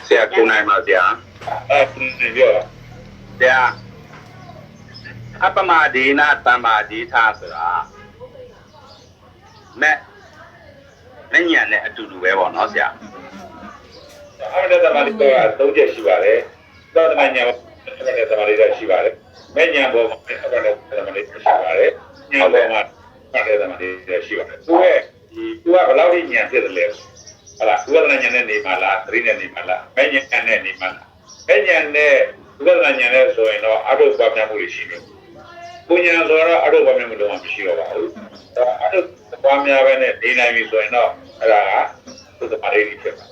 ဆရာကိုနိုင်ပါဆရာဒီပြောဆရာအပမဒေနာတမ္မာဒေသဆိုတာနဲ့ညံနဲ့အတူတူပဲပေါ့နော်ဆရာအမှန်တမ်းလေးတော့3ချက်ရှိပါတယ်သောတမညံအမှန်တမ်းလေးတော့ရှိပါတယ်မဲ့ညံပေါ်မှာအမှန်တမ်းလေးရှိပါတယ်ညံပေါ်မှာအမှန်တမ်းလေးရှိပါတယ်သူကဘယ်လောက်ညံဖြစ်တယ်လဲဟုတ်လားဥပဒနာညံနဲ့နေမှာလားသတိနဲ့နေမှာလားမဲ့ညံနဲ့နေမှာလားမဲ့ညံနဲ့ဥပဒနာညံနဲ့ဆိုရင်တော့အတုပွားများမှုတွေရှိတယ်ကိုညံဆိုတော့အတုပွားများမှုလုံးဝမရှိတော့ပါဘူးအတုပွားများပဲနဲ့နေနိုင်ပြီဆိုရင်တော့အဲ့ဒါကသုတ္တပါလေးဖြစ်ပါ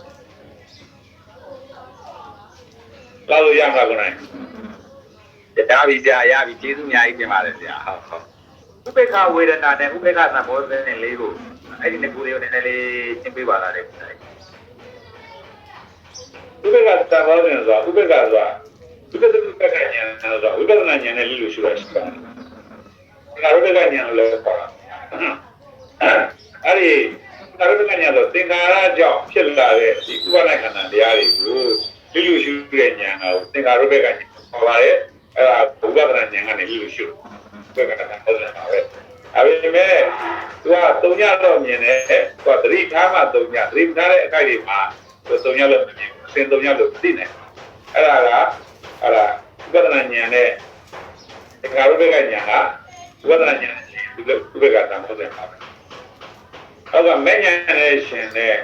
လာလို့ရမှာကိုနိုင်ဒါပြီဆရာရပြီကျေးဇူးအများကြီးတင်ပါတယ်ဆရာဟုတ်ဥပေက္ခဝေဒနာနဲ့ဥပေက္ခသံဘောဇဉ်လေးကိုအဲ့ဒီနှစ်ခုလေးကိုနည်းနည်းလေးရှင်းပေးပါလားတဲ့ကိုနိုင်ဥပေက္ခသံဘောဇဉ်ဆိုတာဥပေက္ခဆိုတာဥပေက္ခဉာဏ်ဆိုတာဝိပဿနာဉာဏ်နဲ့လိလို့ရှိရရှိပါတယ်ဒါဥပေက္ခဉာဏ်လို့လည်းခေါ်တာအဲ့ဒီဒါဥပေက္ခဉာဏ်ဆိုသင်္ခါရကြောင့်ဖြစ်လာတဲ့ဒီဥပါဒခန္ဓာတရားတွေကိုလိလို့ရှိတဲ့ဉာဏ်ကိုသင်္ခါရဥပေက္ခဉာဏ်ခေါ်ပါတယ်အဲ့ဒါဝိပဿနာဉာဏ်ကနေလိလို့ရှိဥပေက္ခသံဘောဇဉ်ပါပဲအဲ့ဒီမဲ့သူက3ညတော့မြင်တယ်သူကသတိထားမှ3ညသတိထားတဲ့အခိုက်တွေမှာသူ3ညလို့မြင်အစဉ်3ညလို့သိနေအဲ့ဒါကဥပဒနာဉာဏ်နဲ့သင်္ခါရုပ္ပကဉာဏ်ကဥပဒနာဉာဏ်ဒီလိုဥပ္ပကသံဘောဇဉ်ပါပဲအောက်ကမဲ့ဉာဏ်နဲ့ရှင်တဲ့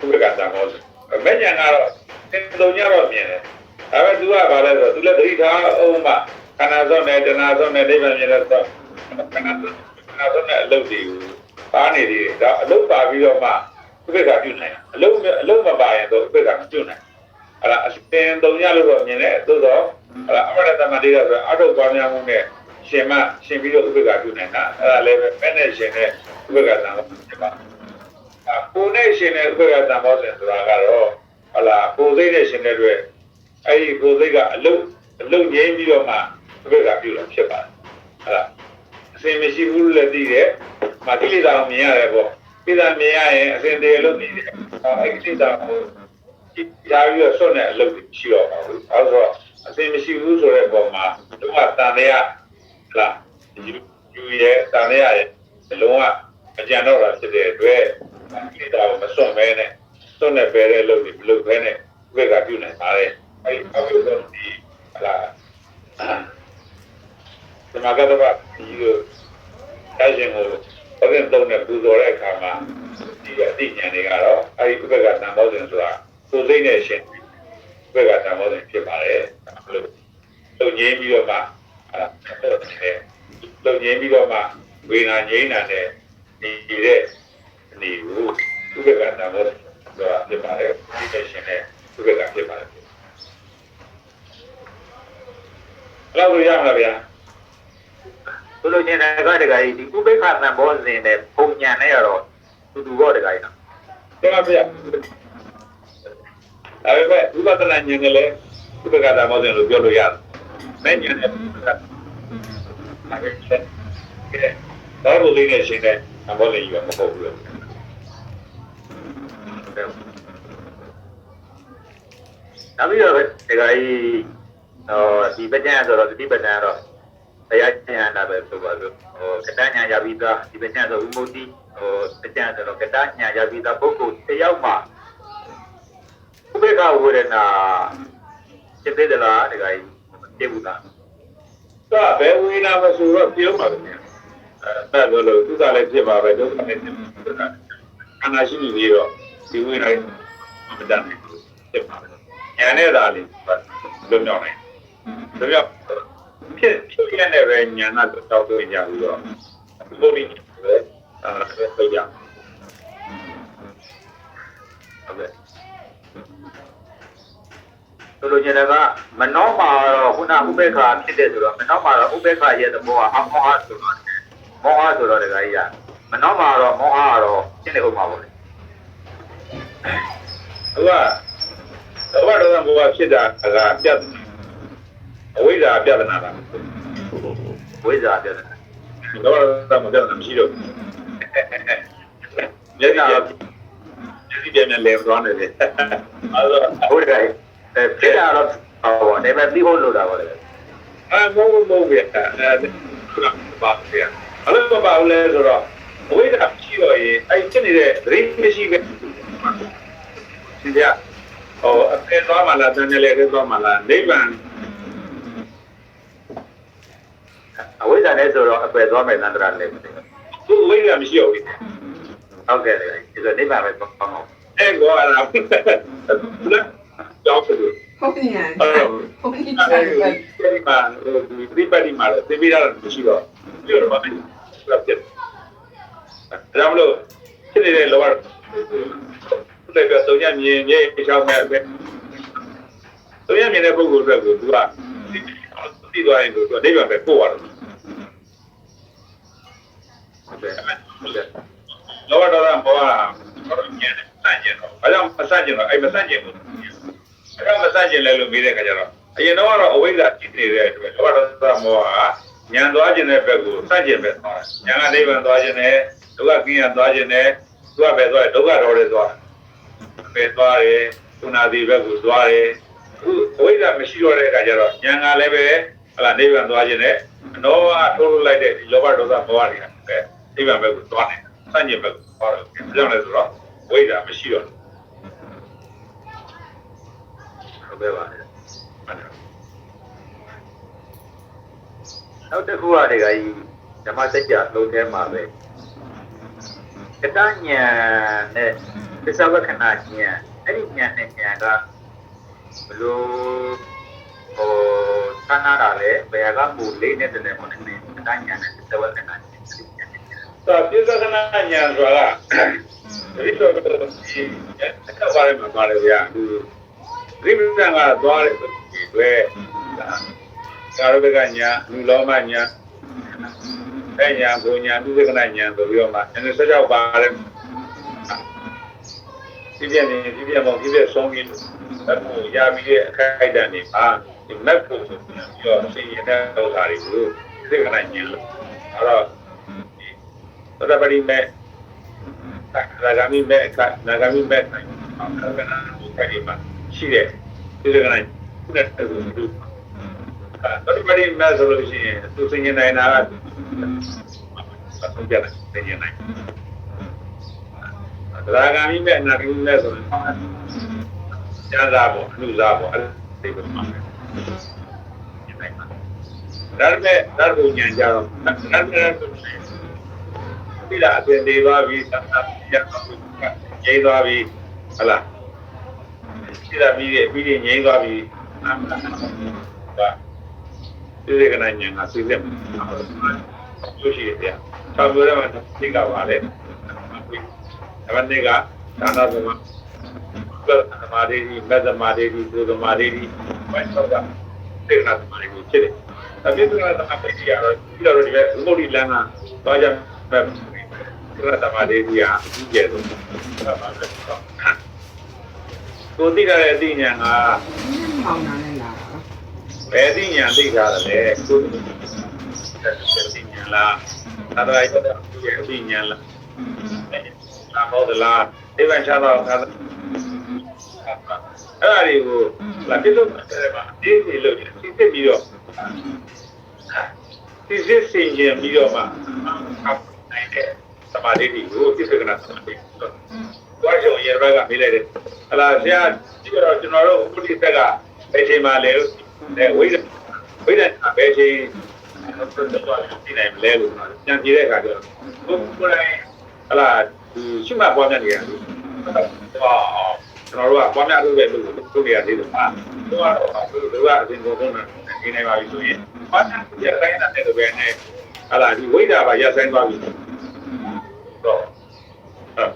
ဥပ္ပကသံဘောဇဉ်မဲ့ဉာဏ်ကတော့သင်3ညတော့မြင်တယ်ဒါပေမဲ့သူကဘာလဲဆိုတော့သူလည်းသတိထားအောင်မှခန္ဓာစောနဲ့တဏှာစောနဲ့နိဗ္ဗာန်မြင်တဲ့စောခန္ဓာစောနဲ့အလုတ်တွေကိုပါနေသေးတယ်ဒါအလုတ်ပါပြီးတော့မှဥပ္ပကပြုနိုင်အလုတ်မပါရင်တော့ဥပ္ပကမပြုနိုင်အဲ့ဒါအစဉ်3ညလို့တော့မြင်တယ်သို့တော့အဲ့ဒါအမရတမတိရဆိုအထုပ်ပွားများမှုနဲ့ရှင်ပြီးတော့ဥပ္ပကပြုနိုင်တာအဲ့ဒါလည်းပဲမဲ့နဲ့ရှင်တဲ့ဥပ္ပကသံဘောဖြစ်ပါကိုယ်နဲ့ရှင်တဲ့ဥပ္ပကသံဘောစဉ်ဆိုတာကတော့ဟလာကိုယ်စိတ်နဲ့ရှင်တဲ့အတွက်အဲ့ဒီကိုယ်စိတ်ကအလုတ်ငြိမ်းပြီးတော့မှဥပ္ပကပြုလို့ဖြစ်ပါတယ်ဟလာအစဉ်မရှိဘူးလို့လည်းသိတယ်မကိလေသာကိုမြင်ရတယ်ပေါ့ကိလေသာမြင်ရရင်အစဉ်တည်းလို့သိတယ်အဲ့ကိလေသာကိုရာပြီးတော့ဆွတ်တဲ့အလုပ်ရှိတော့ပါဘူးအဲဆိုတော့အစဉ်မရှိဘူးဆိုတဲ့ပုံမှာလုံးဝတန်တရားဟလားယူရဲတန်တရားရဲ့လုံးဝအကြံတော့တာဖြစ်တဲ့အတွက်ကိလေသာကိုမဆွတ်မဲနဲ့ဆွတ်နဲ့ပဲတဲ့အလုပ်တွေမလုပ်ဘဲနဲ့ဥပ္ပကပြုနိုင်ပါတယ်အဲဒီအဝိဇ္ဇာဒီဟလားသမဂတဘာဒီလိုအဲ့ဒီကိုဘယ်နဲ့တော့နဲ့ပူဇော်တဲ့အခါမှာဒီအသိဉာဏ်တွေကတော့အဲဒီဥပ္ပကသံဘောဇဉ်ဆိုတာကိုယ်စိတ်နဲ့ရှင်ဥပ္ပကသံဘောဇဉ်ဖြစ်ပါတယ်လို့လုံငြိမ်းပြီးတော့မှလုံငြိမ်းပြီးတော့မှဝေဒနာငြိမ်းတာနဲ့နေတဲ့အနေကိုဥပ္ပကသံဘောဇဉ်ဆိုတာဖြစ်ပါတယ်ဒီနဲ့ရှင်နဲ့ဥပ္ပကဖြစ်ပါတယ်လောက်လို့ရမှာဗျာဆိုလိုချင်တဲ့ကတကယ်ဒီဥပေက္ခသံဘောဇဉ်နဲ့ပုံညာနဲ့ရတော့တူတော့တကယ်နော်တင်ပါဗျာအဲ့ဒါဥပဒနာဉာဏ်နဲ့လည်းဥပ္ပကသံဘောဇဉ်လို့ပြောလို့ရတယ်မဲ့ဉာဏ်နဲ့ဥပ္ပကအဲ့ဒါတော့လေးနဲ့ရှင်းတဲ့သံဘောဇဉ်ကြီးကမဟုတ်ဘူးလို့နောက်ပြီးတော့တကယ်ဒီပညာဆိုတော့ဒီပညာတော့တရားဉာဏ်တာပဲဆိုပါလို့ကတဉာဏ်ရပြီးသားဒီပညာဆိုဝိမု ക്തി ပညာဆိုတော့ကတဉာဏ်ရပြီးသားပုဂ္ဂိုလ်တယောက်မှဥပေက္ခဝေဒနာစိတ်သေးတယ်လားတကယ်သိဘူးလားဒါဘယ်ဝေဒနာမဆိုတော့ပြုံးပါပဲအဲ့ဒါလို့သူကလည်းဖြစ်ပါပဲဒုက္ခလည်းဖြစ်ပါခန္ဓာရှိနေပြီးတော့ဒီဝေဒနာမတတ်နိုင်ဘူးဖြစ်ပါပဲဉာဏ်နဲ့သာလေးလွတ်မြောက်နိုင်လွတ်မြောက်ဖြစ်ရတဲ့ပဲဉာဏ်နဲ့တောက်သွင်းကြပြီးတော့ဘုရားကြီးပဲပြရဟုတ်ကဲ့ဆိုလိုချင်တာကမနှောမှာတော့ခုနဥပေက္ခဖြစ်တဲ့ဆိုတော့မနှောမှာတော့ဥပေက္ခရဲ့သဘောကမောဟဆိုတော့မောဟဆိုတော့တကယ်ကြီးကမနှောမှာတော့မောဟကတော့ရှင်းနေဥပမာပေါ့လေဘဝတော့ဘဝဖြစ်တာကပြတ်အဝိဇ္ဇာပြဿနာလားဝိဇ္ဇာပြဿနာတော့မပြဿနာမရှိတော့မျက်စိ ဒီပြန်ပြန်လဲသွားနေတယ်အဲ့တော့ ဟုတ်တယ်ဖြစ်တာတော့ဟောဒါပေမဲ့ပြီးဖို့လိုတာပါလေ မဟုတ်ပြပါဗျာအဲ့လိုပါလဲဆိုတော့ဝိဒါရှိတော့ရင်အဲ့ဖြစ်နေတဲ့ဒရိမရှိပဲဒီကဟိုအကဲသွားမှလားတန်းလဲသွားမှလားနိဗ္ဗာန် အဝိဇ္ဇာနဲ့ဆိုတော့အပယ်သွားမယ်သန္တရာလည်းမသိဘူး သူဝိဒါမရှိတော့ဘူး ဟုတ်ကဲ့ဒီဆိုနိဗ္ဗာန်ပဲပေါ့ဟုတ် အဲ့ကောအဲ့ဒါကြောက်တယ် ဟုတ်ကဲ့ဟုတ်ကဲ့ ဒီမှာဒီပတ်ဒီမှာသိပြီးတာမရှိတော့ပြောတော့ဘာဖြစ်လဲဒါမလို့ဖြစ်နေတဲ့လောကသူလည်းပြောတုံညမြင်မြေချောင်းမဲ့ပဲတုံညမြင်တဲ့ပုဂ္ဂိုလ်အတွက်ကိုသူကသိသွားရင်သူကအိဗံပဲပို့ရတယ် ဟုတ်ကဲ့ဟုတ်ကဲ့ လောကတော့ဘောကတော့ညံတယ်စန့်ကျင်တော့ဘာကြောင့်မစန့်ကျင်တော့အဲ့မစန့်ကျင်ဘူးအဲ့တော့မစန့်ကျင်လဲလို့မေးတဲ့ခါကျတော့အရင်တော့အဝိဇ္ဇာဖြစ်နေတဲ့အတွက်လောကတော့မောဟာညံသွားခြင်းတဲ့ဘက်ကိုစန့်ကျင်ပဲသွားညံကအိဗံသွားခြင်းနဲ့ဒုက္ခကင်းရသွားခြင်းနဲ့သူကပဲသွားဒုက္ခတော်တယ်သွားပဲသွားတယ်ကုဏာတိဘက်ကိုသွားတယ်အခုအဝိဇ္ဇာမရှိတော့တဲ့အခါကျတော့ညံကလည်းပဲဟလာအိဗံသွားခြင်းနဲ့အနောကထိုးလိုက်တဲ့လောဘဒေါသမောဟတွေကပဲအိဗံဘက်ကိုသွားတယ်စန့်ကျင်ဘက်ကိုသွားတယ်ဒါကြောင့်လဲဆိုတော့ဝိဇ္ဇာမရှိတော့ ဟုတ်ကဲ့ပါနောက်တစ်ခုကတည်းကကြီးဓမ္မစကြာလုံးထဲမှာပဲကတညာနဲ့သစ္စာဝခဏညာအဲ့ဒီညာနဲ့ညာကဘလို့ဟိုသနာတာလေဘယ်ကမူလေးနဲ့တည်းမနေကတညာနဲ့သစ္စာဝခဏညာ သာပိဿကနာညာဆိုတာဒီလိုဒီကဘာလဲမှာပါတယ်ဗျာဒီရိပ္ပံကသွားတယ်ဒီတွေကာရဘကညာလူလောမညာအဲ့ညာဘုံညာပိဿကနာညာဆိုပြီးတော့မှ16ပါတယ်ဒီပြင်းဒီပြင်းပေါ့ဒီပြင်းဆုံးပြီးအခုရပြီးတဲ့အခိုက်အတန့်တွေပါဒီမက်ဖို့ဆိုပြီးတော့သိရတဲ့ဥစ္စာတွေကိုပိဿကနာညာလို့အဲ့တော့သတ္တပတိမဲ့နာဂမိမဲ့နာဂမိမဲ့အဲ့ဒါကအဲ့ဒီမှာရှိတဲ့ဒီကနေ့ခုနကတူတူသတ္တပတိမဲ့ဆိုလို့ရှိရင်သူသင်ញနိုင်တာကဆုံးပြတယ်သင်ញနိုင်နာဂမိမဲ့နာဂမိမဲ့ဆိုရင်ကျမ်းစာပေါ့အနုစာပေါ့အဲ့ဒီကိုမှာဒါပေမဲ့ဓာတ်ကိုညံကြတော့ဓာတ်နဲ့ဒီလားအပြင်နေသွားပြီးသတ်သတ်ရအောင်ငြိမ်းသွားပြီးဟလားဒီလားပြီးငြိမ်းသွားပြီးဒါဒီကနေ့ညငါသိတယ်လို့ရှိတယ်။၆မျိုးထဲမှာသိကပါလေ။ဒါမှနေကသာနာဘုံသမာဓိမက်သမာဓိသုသမာဓိဘယ်တော့ကသိကနာသမာဓိကိုဖြစ်တယ်။ဒါပြည့်စုံတဲ့သမာဓိရတော့ဒီလိုဒီပဲဘုဒ္ဓလမ်းကသွားကြမဲ့သရတမဒေဒီယာအကြီးကျယ်ဆုံးကိုသိတဲ့အသိဉာဏ်က ပေါင်းတာနဲ့လာတာ ဘယ်သိဉာဏ်သိတာလဲကိုသိဉာဏ်လားသာသနာ့ရဲ့အသိဉာဏ်လားနာမောဒလားအိဗန်ချတော့ခါအဲ့ဒါတွေကိုလာပြလို့တယ်မှာဒီလိုသိသိပြီးတော့သိသိစင်ကြင်ပြီးတော့မှနိုင်တယ်သမာဓိကိုသိစကနာသမာဓိကိုကြိုးရဘကမေးလိုက်တယ်ဟလာဆရာဒီတော့ကျွန်တော်တို့ဥပ္ပတိသက်ကဘယ်ချိန်မှလဲလို့ဝိဒဘယ်ချိန်တော့ဒီနိုင်မလဲလို့ညံပြတဲ့အခါကျတော့ဘုရားဟလာရှိမှပွားများနေရတယ်ကျွန်တော်တို့ကပွားများလို့ပဲလုပ်နေရသေးတယ်ဟာတို့ကအရင်ကတော့နေနိုင်ပါပြီဆိုရင်ပွားများရဆိုင်တဲ့တဲ့ဘယ်နဲ့ဟလာဒီဝိဒပါရဆိုင်သွားပြီတော့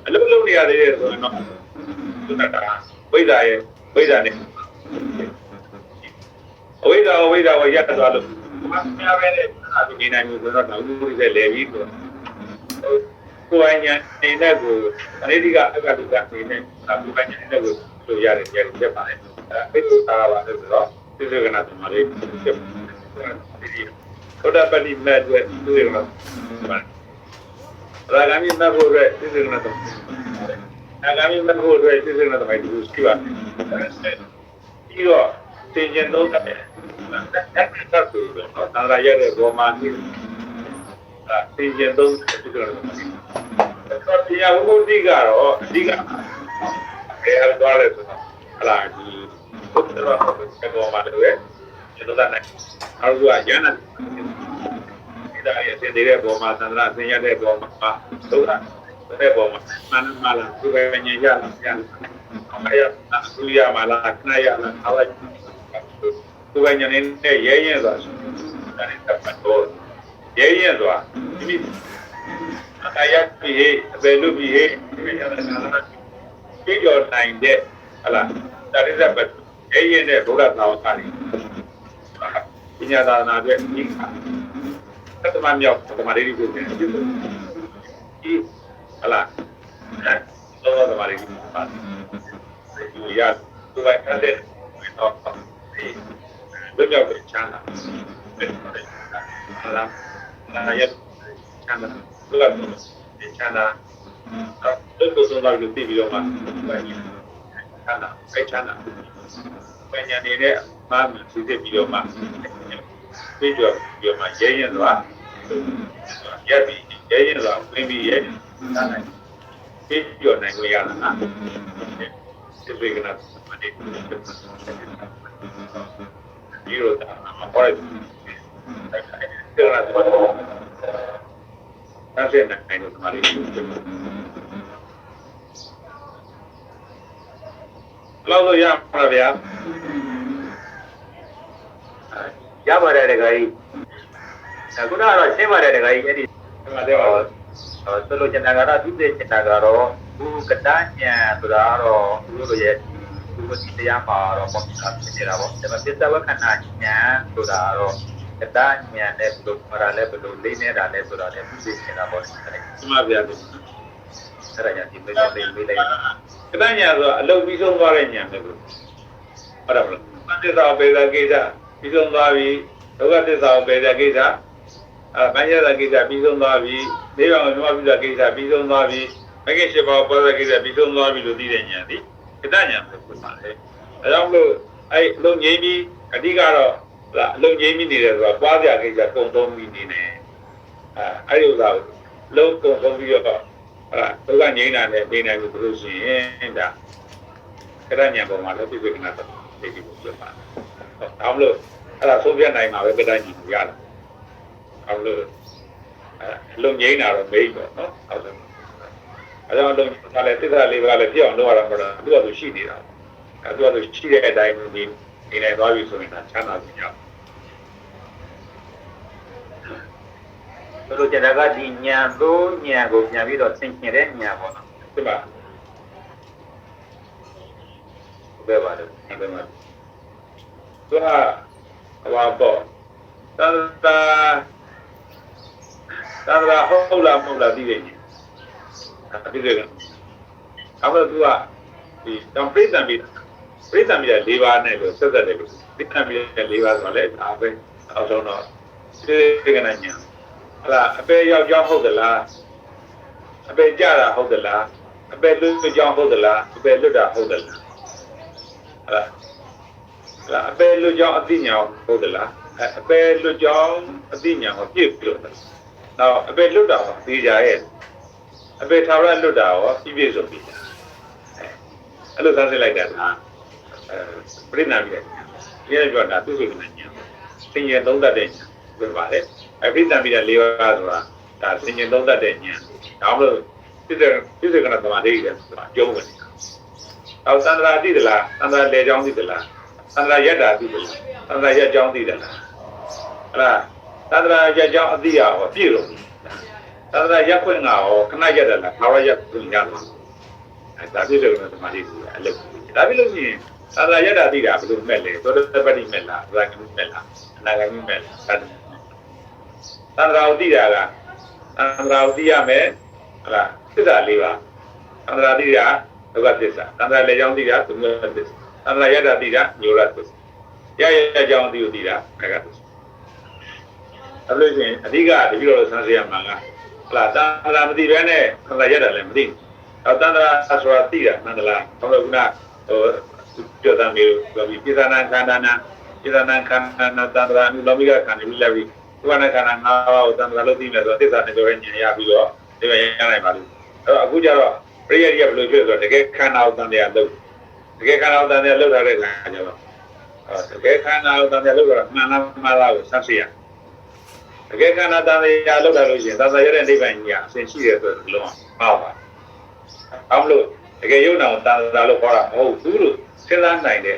အလုံးလုံးနေရသေးတယ်ဆိုရင်တော့သူကဝိဇ္ဇာနဲ့အဝိဇ္ဇာကိုရသွားလို့ဘာမှမပဲနဲ့အဲဒီနေနိုင်မှုဆိုတော့နောက်မှုတွေလဲပြီးဆိုကိုယ်အညာနေတဲ့ကိုအရိဒီကအကတုကနေနဲ့အခုပိုင်းနေတဲ့ကိုလိုရတယ်ကြည့်ချက်ပါတယ်အဲပိဿာပါလို့ဆိုတော့သိစကနာသမารိဖြစ်သောတာပတိမဲ့တွေသူရမှာရာဂာမိမဲ့ဖို့အတွက်သိစကနာသမ နာဂမီမဖို့အတွက်စိစိကနာသမိုင်းသူရှိပါတယ်ပြီးတော့သင်ခြင်းသုံးတယ်အဲ့ဒါဆိုတော့သံဃာရတဲ့ဘောမာနိသင်ခြင်းသုံးတယ်စိစိကနာသမိုင်းတော့တရားဝိမု တိကတော့အဓိကဘယ်ဟာသွားလဲဆိုတော့ဟလာဒီဘုရားဘောမာတွေကျွန်တော်ကအောက်ကရဟန္တာဒီဒါရဲ့သင်တဲ့ဘောမာသန္တရာသင်ရတဲ့ဘောမာဒုက္ခတဲ့ဘောမာမနမလာသူပဲညင်ရလာပြန်အရသူရမလာခဏရလာအောက်သူပဲညနေနဲ့ရဲရင်ဆိုတာဒါနဲ့တပ်ပတ်တော့ရဲရင်ဆိုတာဒီအယက်ပြီးအပေလူပြီးဒီရတဲ့နာလာပြီးကြော်နိုင်တဲ့ဟလာဒါရိသပတ်ရဲရင်တဲ့ဘုရားသာဝတိပညာသာနာအတွက်ဒီကသတ္တမမြောက်သမာဓိကိုပြန်ပြီးဒီဟလာတော့သမာဓိကိုပါဒီရသူပဲအဲ့တဲ့တော့ဒီလွတ်မြောက်တဲ့ချမ်းသာဟလာနာရချမ်းသာသူကဒီချမ်းသာတော့တို့ဆုံးတော့ဒီပြီးတော့မှပဲချမ်းသာပဲချမ်းသာပညာနေတဲ့မာမစီစစ်ပြီးတော့မှပြီးတော့ပြီးမှရဲရင်သွားရက်ပြီးရဲရင်သွားဝင်ပြီးရဲနားနိုင်ပြီးတော့နိုင်ကြရတာဒီဝေကနာမတိဒီလိုတာမပေါ်တယ်ဒီလိုတာအဲ့ဒါနဲ့နိုင်လို့ဒီမှာလေးလောက်လို့ရပါဗျာရပါတယ်တခါကြီးခုနကတော့ရှင်းပါတယ်တခါကြီးအဲ့ဒီဆိုလိုချင်တာကတော့သူသိချင်တာကတော့ဘုကတညာဆိုတာတော့သူတို့ရဲ့ဒီဝတိတရားမှာတော့ပုံစံဖြစ်နေတာပေါ့ဒါပေမဲ့ပစ္စဝခဏညာဆိုတာတော့ကတညာနဲ့ဘယ်လိုမှာလဲဘယ်လိုလေးနေတာလဲဆိုတာလည်းသူသိချင်တာပေါ့ဒီမှာဗျာအဲ့ဒါညာဒီမေးလေးမေးလိုက်က တညာဆိုအလုပ်ပြီးဆုံးသွားတဲ့ညာပဲလို့ဟုတ်တယ်မလားသစ္စာပေသာကိစ္စပြီးဆုံးသွားပြီဒုက္ခသစ္စာပေသာကိစ္စမဉ္ဇာကိစ္စပြီးဆုံးသွားပြီနိဗ္ဗာန်ကိုမြတ်ပြုတာကိစ္စပြီးဆုံးသွားပြီမဂ္ဂင်၈ပါးပေါ်တဲ့ကိစ္စပြီးဆုံးသွားပြီလို့သိတဲ့ညာဒီကတညာပဲဖြစ်ပါလေအဲကြောင့်လို့အဲ့လုံငြိမ်းပြီးအဓိကတော့လုံငြိမ်းပြီးနေတယ်ဆိုတာပွားစရာကိစ္စကုန်သုံးပြီးနေတယ်အဲ့ဒီဥစ္စာကိုလုံကုန်သုံးပြီးတော့ဒုက္ခငြိမ်းတာနဲ့နေနိုင်လို့ဆိုရင်ဒါကတညာပေါ်မှာလည်းပြည့်စုံနေတာသိပြီလို့ပြောပါတယ်။ဒါမှမဟုတ်အဲ့ဒါဆုံးဖြတ်နိုင်မှာပဲကတညာကိုရတယ်။အဲ့လိုလုံငြိမ်းတာတော့မေးပေါ့နော်။ဟုတ်တယ်။အဲကြောင့်လုံဒါလည်းသစ္စာလေးပါးလည်းပြည့်အောင်လုပ်ရတာမဟုတ်ဘူး။သူကသူရှိနေတာ။သူကသူရှိတဲ့အတိုင်းနေနိုင်သွားပြီဆိုရင်ဒါချမ်းသာပြီကြောက်။ဆိုလိုချင်တာကဒီညာသို့ညာကိုပြန်ပြီးတော့ဆင်ခြင်တဲ့ညာပေါ့နော်ဒီမှာဘယ်ပါလဲဒီဘက်မှာသူကဟောပေါ့သန္တာဟုတ်လားမဟုတ်လားသိတယ်ကြီးသိတယ်ကအခုသူကဒီတောင်ပြိဿံပြီး၄ပါးနဲ့လို့ဆက်သက်တယ်လို့ပြိဿံပြီး၄ပါးဆိုတော့လည်းဒါပဲအောက်ဆုံးတော့သိကနညာဟလာအပေရောက်ကြောင်းဟုတ်သလားအပေကြတာဟုတ်သလားအပေလွတ်ကြောင်းဟုတ်သလားအပေလွတ်တာဟုတ်သလားဟလာအပေလွတ်ကြောင်းအသိဉာဏ်ဟုတ်သလားအပေလွတ်ကြောင်းအသိဉာဏ်ကိုပြည့်ပြီးတော့နောက်အပေလွတ်တာကိုသိကြရဲ့အပေထာဝရလွတ်တာကိုပြည့်စုံပြီအဲ့လိုသတ်စစ်လိုက်တာကပြိဋ္ဌာန်ပြီးတယ်ပြောတာသူ့ဆိုကဉာဏ်သင်္ကြန်သုံးတတ်တဲ့ဉာဏ်ပြောပါလေပြိဋ္ဌာန်ပြီးတဲ့၄ပါးဆိုတာဒါသင်္ကြန်သုံးတတ်တဲ့ဉာဏ်ဒါမှမဟုတ်ပြည့်စုံကနာသမာဓိရဲ့ဆိုတာကျုံးတယ်အောက်သန္တရာသိသလားသန္တရာလေကြောင်းသိသလားသန္တရာယတ္တာသိသလားသန္တရာယက်ကြောင်းသိသလားအဲ့ဒါသန္တရာယက်ကြောင်းအသိရဟောပြည့်လို့သန္တရာယက်ခွင့်ကဟောခဏရက်တယ်လားဘာဝရက်ခွင့်ရလားဒါပြည့်စုံတဲ့သမာဓိကိုအလုပ်ဒါပြလို့ရှိရင်သန္တရာယတ္တာသိတာဘယ်လိုမဲ့လဲသောတပတ္တိမဲ့လားဗရာဂိမဲ့လားအနာဂိမဲ့လားသန္တရာကိုသိတာကသန္တရာကိုသိရမယ်ဟုတ်လားသစ္စာ၄ပါးသန္တရာသိတာဒုက္ခသစ္စာသန္တရာလေကြောင်းသိတာဒုက္ခသစ္စာသန္တရာယတ္တာသိတာညောရသစ္စာရကြောင်းသိကိုသိတာငကသစ္စာအဲ့လိုဆိုရင်အဓိကတပည့်တော်ဆန်းစေရမှာကဟုတ်လားသန္တရာမသိဘဲနဲ့သန္တရာယတ္တာလည်းမသိဘူး တန္တရာဆိုတာသိတာမန္တလားဘာလို့ကပြောတာမျိုးပိသနာခန္ဓာနာပိသနာခန္ဓာနာတန္တရာအနုလောမိကခန္ဓာလူလည်းပြီးဥပနာခန္ဓာ၅ပါးကိုတန္တရာလို့သိမယ်ဆိုတော့သစ္စာနဲ့ပြောရဉာဏ်ရပြီးတော့ဒီမှာရနိုင်ပါလို့အဲ့တော့အခုကျတော့ပရိယတ်ရဘယ်လိုဖြစ်ဆိုတော့တကယ်ခန္ဓာကိုတန်တရားလုပ်တကယ်ခန္ဓာကိုတန်တရားလုပ်ထားတဲ့ခါကျတော့တကယ်ခန္ဓာကိုတန်တရားလုပ်တာမှန်လားမှားလားကိုစမ်းစစ်ရတကယ်ခန္ဓာတန်တရားလုပ်တာလို့ရှိရင်သာသာရတဲ့နိဗ္ဗာန်ကြီးအစဉ်ရှိတယ်ဆိုတော့လုံးဝမှားပါအောင်လို့တကယ်ယုံနာကိုတန်တရားလို့ခေါ်တာမဟုတ်ဘူးလို့စဉ်းစားနိုင်တဲ့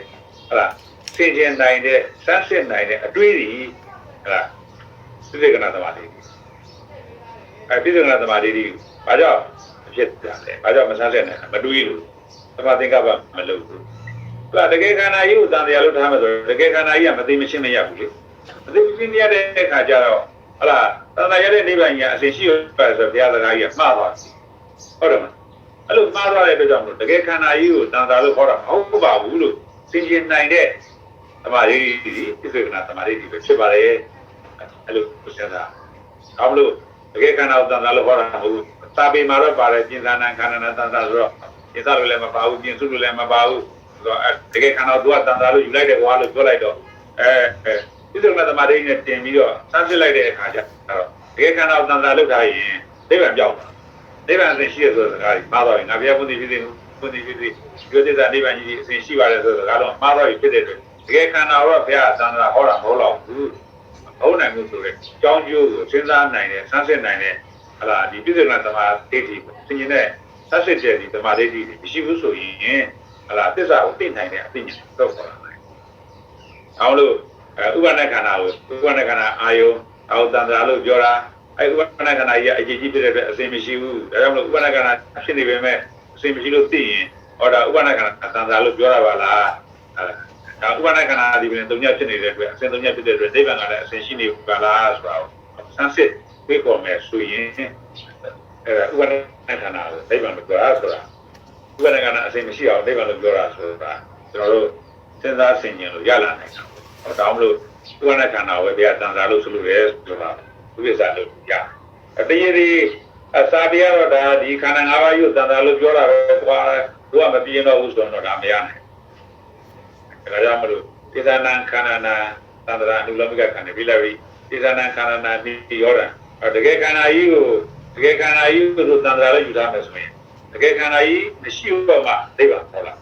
ဟုတ်လားသင်ကျင်နိုင်တဲ့စမ်းစစ်နိုင်တဲ့အတွေးတွေဟုတ်လားသိစေကနာသမာဓိပြည့်စုံတဲ့သမာဓိတွေဘာကြောင့်ဖြစ်တာလဲဘာကြောင့်မဆန်းဆက်နိုင်မတွေးလို့သမာသင်္ကပ္ပမလုပ်ဘူးသူကတကယ်ခန္ဓာကြီးကိုတန်တရားလို့ထားမှဆိုတကယ်ခန္ဓာကြီးကမသိမရှင်းမရဘူးလေမသိမရှင်းရတဲ့အခါကျတော့ဟလာတန်တရားရဲ့နိဗ္ဗာန်ကြီးကအစဉ်ရှိရပါဆိုဘုရားစကားကြီးကမှားသွားဟုတ်တယ်မအဲ့လိုမှားသွားတဲ့အတွက်ကြောင့်တကယ်ခန္ဓာကြီးကိုတန်တရားလို့ခေါ်တာမဟုတ်ပါဘူးလို့သင်ကျင်နိုင်တဲ့သမာဓိပြည့်စုံတဲ့သမာဓိတွေပဲဖြစ်ပါလေအဲ့လိုစဉ်းစားအောင်လို့တကယ်ခန္ဓာကိုတန်တရားလို့ခေါ်တာမဟုတ်ဘူးသာပေမှာတော့ပါတယ်ပြင်သာနာခန္ဓာနဲ့တန်တာဆိုတော့ပြင်သာလို့လည်းမပါဘူးပြင်စုလို့လည်းမပါဘူးဆိုတော့တကယ်ခန္ဓာသူကတန်တာလို့ယူလိုက်တယ်ကွာလို့ပြောလိုက်တော့ဒီလိုမှသမာဓိနဲ့တင်ပြီးတော့စမ်းစစ်လိုက်တဲ့အခါကျတော့တကယ်ခန္ဓာကိုတန်တာလုပ်ထားရင်နိဗ္ဗာန်ပြောင်းတာနိဗ္ဗာန်အစဉ်ရှိရဆိုတဲ့စကားကြီးမှားတော့ရင်ငါဘုရားဘုန်းကြီးဖြစ်ဒီပြောတဲ့နိဗ္ဗာန်ကြီးအစဉ်ရှိပါတယ်ဆိုတဲ့စကားတော့မှားတော့ဖြစ်တဲ့အတွက်တကယ်ခန္ဓာတော့ဘုရားတန်တာဟောတာမဟုတ်တော့ဘူးဟုတ်နိုင်ဘူးဆိုတော့ကြောင်းကျိုးကိုစဉ်းစားနိုင်တယ်စမ်းစစ်နိုင်တယ်ဟလာဒီပြည့်စုံတဲ့သမာဓိတွေသင်ရင်တဲ့ဆက်စစ်တဲ့ဒီသမာဓိတွေမရှိဘူးဆိုရင်ဟလာသစ္စာကိုသိနိုင်တဲ့အသိဉာဏ်တော့ပေါ်လာတယ်။အောင်လို့ဥပနာခန္ဓာကိုဥပနာခန္ဓာအာယုအောက်တန်ត្រာလို့ပြောတာအဲဥပနာခန္ဓာကြီးအရေးကြီးဖြစ်တဲ့အတွက်အစဉ်မရှိဘူး။ဒါကြောင့်မလို့ဥပနာခန္ဓာဖြစ်နေပေမဲ့အစဉ်မရှိလို့သိရင်ဟောဒါဥပနာခန္ဓာတန်ត្រာလို့ပြောတာပါလား။ဒါဥပနာခန္ဓာဒီပြင်သုံးညဖြစ်နေတဲ့အတွက်အစဉ်သုံးညဖြစ်တဲ့အတွက်နိဗ္ဗာန်ကလည်းအစဉ်ရှိနေပါလားဆိုတာကိုစမ်းစစ်ပြေပေါ်မယ်ဆိုရင်ဥပနာခန္ဓာကိုနိဗ္ဗာန်လို့ပြောတာဆိုတာဥပနာခန္ဓာအစဉ်မရှိအောင်နိဗ္ဗာန်လို့ပြောတာဆိုတာကျွန်တော်တို့စဉ်းစားဆင်ခြင်လို့ရလာနိုင်တာ။ဟောတောင်းလို့ဥပနာခန္ဓာဝေဘုရားတန်ត្រာလို့ဆိုလို့ရဲဆိုတာဥပ္ပစာလို့ရ။တရေဒီအစာပြရတော့ဒါဒီခန္ဓာ၅ပါးယူတန်ត្រာလို့ပြောတာပဲကွာ။သူကမပြင်းတော့ဘူးဆိုတော့ဒါမရနိုင်။ဒါကြောင့်မလို့သေသနာခန္ဓာနာတန်ត្រာအနုလောမိကခန္ဓာပြီးလာပြီသေသနာခန္ဓာနာဒီရောတာတကယ်ခန္ဓာကြီးကိုတကယ်ခန္ဓာကြီးကိုတန်ត្រာလည်းယူထားမယ်ဆိုရင်တကယ်ခန္ဓာကြီးမရှိတော့မှနိဗ္ဗာန်ပေါ်လ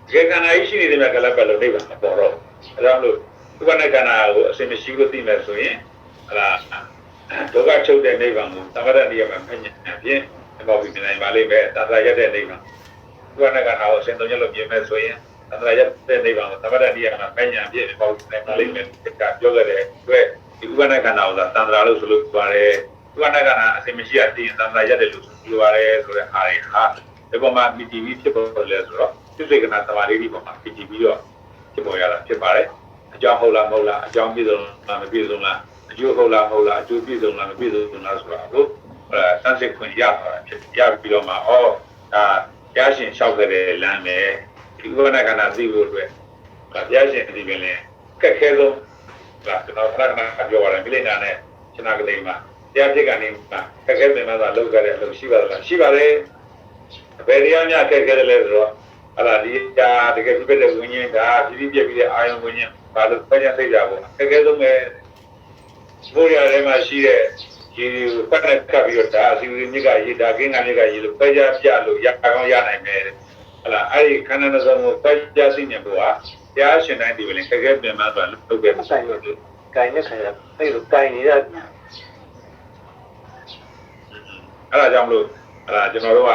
ာတကယ်ခန္ဓာကြီးရှိနေတဲ့မြတ်ကလပ်ပဲလို့နိဗ္ဗာန်ပေါ်တော့အဲဒါလို့ဥပနာခန္ဓာကိုအစဉ်မရှိလို့သိမယ်ဆိုရင်ဟလာဒုက္ခချုပ်တဲ့နိဗ္ဗာန်ကိုသမထတရားမှာမြင်ဖြင့်ပေါ်ပြီးမြင်နိုင်ပါလိမ့်မယ်တန်ត្រာရတဲ့နိဗ္ဗာန်ဥပနာခန္ဓာကိုအစဉ်သုံးချက်လို့မြင်မယ်ဆိုရင်တန်ត្រာရတဲ့နိဗ္ဗာန်ကိုသမထတရားမှာမြင်ဖြင့်ပေါ်ပြီးနိုင်ပါလိမ့်မယ်ဒီကပြောခဲ့တဲ့အတွက်ဒီဥပနာခန္ဓာကိုတန်ត្រာလို့ဆိုလို့ပါတယ်ဥပနာခန္ဓာအစဉ်မရှိရသိရင်တန်ត្រာရတယ်လို့ပြောပါတယ်ဆိုတဲ့အားရဟာဒီပေါ်မှာ PTV ဖြစ်ပေါ်လဲဆိုတော့သိစေကနာသမာဓိဒီပေါ်မှာ PTV တော့ဖြစ်ပေါ်ရတာဖြစ်ပါတယ်အကြောင်းဟုတ်လားမဟုတ်လားအကြောင်းပြည့်စုံလားမပြည့်စုံလားအကျိုးဟုတ်လားမဟုတ်လားအကျိုးပြည့်စုံလားမပြည့်စုံလားဆိုတာကိုစမ်းစစ်ခွင့်ရပါတယ်ဖြစ်ရပြီးတော့မှဒါတရားရှင်လျှောက်ခဲ့တဲ့လမ်းပဲဒီဥပနာခန္ဓာသိဖို့အတွက်တရားရှင်ဒီပင်လဲခက်ခဲဆုံးကျွန်တော်ခဏခဏပြောပါတယ်မိလိနာနဲ့ရှင်နာကလေးမှာတရားဖြစ်ကနေမှာခက်ခဲပင်မှာလောက်ကြတဲ့အလုပ်ရှိပါလားရှိပါတယ်ဘယ်တရားများခက်ခဲတယ်လဲဆိုတော့ဟလာဒီတကယ်ပြည့်တဲ့ဝိညာဉ်ဒါပြည့်ပြည့်ပြီးတဲ့အာယုံဝိညာဉ်ဘာလို့ဖျက်သိကြဖို့ခက်ခဲဆုံးပဲဘိုးရထဲမှာရှိတဲ့ဒီပတ်နဲ့ကပ်ပြီးတော့ဒါအစီအစဉ်မြစ်ကရေးဒါကင်းကမြစ်ကရေးလို့ဖျက်ပြလို့ရအောင်ရနိုင်မယ်ဟလာအဲ့ဒီခန္ဓာနှစုံကိုဖျက်သိနေဖို့ဟာတရားရှင်တိုင်းဒီပဲလေခက်ခဲပင်မှာဆိုလုပ်ခဲ့ဆိုင်လို့ကိုင်နဲ့ခိုင်တာအဲ့လိုကိုင်နေတာအဲ့ဒါကြောင့်မလို့ကျွန်တော်တို့က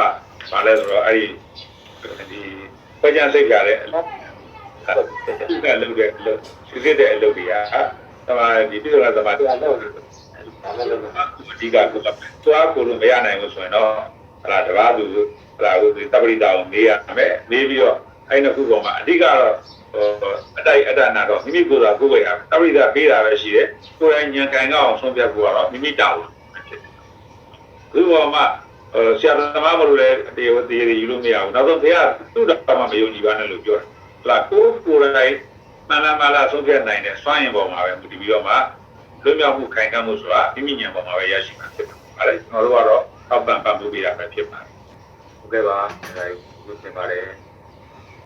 ပါလဲဆိုတော့အဲ့ဒီဖွဲ့ကြစိတ်ပြတဲ့အလုပ်ကလုပ်တဲ့အလုပ်စစ်စစ်တဲ့အလုပ်တွေကသမားဒီပြဿနာသမားတရားလုပ်အဓိကကိုသွားကိုလို့မရနိုင်ဘူးဆိုရင်တော့တပါးသူတပရိတာကိုမေးရမယ်မေးပြီးတော့အဲ့နှစ်ခုပေါ်မှာအဓိကတော့အတိုက်အတနာတော့မိမိကိုယ်သာကိုယ်ပဲတပရိတာပေးတာပဲရှိတယ်ကိုယ်တိုင်ဉာဏ်ကံကောင်းဆုံးဖြတ်ဖို့ကတော့မိမိတာဝန်ဖြစ်တယ်ဒီပေါ်မှာဆရာသမားမလို့လည်းတရားယူလို့မရဘူးနောက်ဆုံးဘုရားသူ့တော်မှမယုံကြည်ပါနဲ့လို့ပြောတယ်ဟလာကိုယ်တိုင်မလာဆုံးဖြတ်နိုင်တဲ့စွမ်းရင်ပေါ်မှာပဲမူတည်ပြီးတော့မှလွတ်မြောက်မှုခိုင်ခံ့မှုဆိုတာမိမိဉာဏ်ပေါ်မှာပဲရရှိမှာဖြစ်ပါတယ်။ကျွန်တော်တို့ကတော့အောက်ပံ့ပံ့ပိုးပေးတာပဲဖြစ်ပါတယ် ဟုတ်ကဲ့ပါဒါကြီးလို့ပြင်ပါတယ်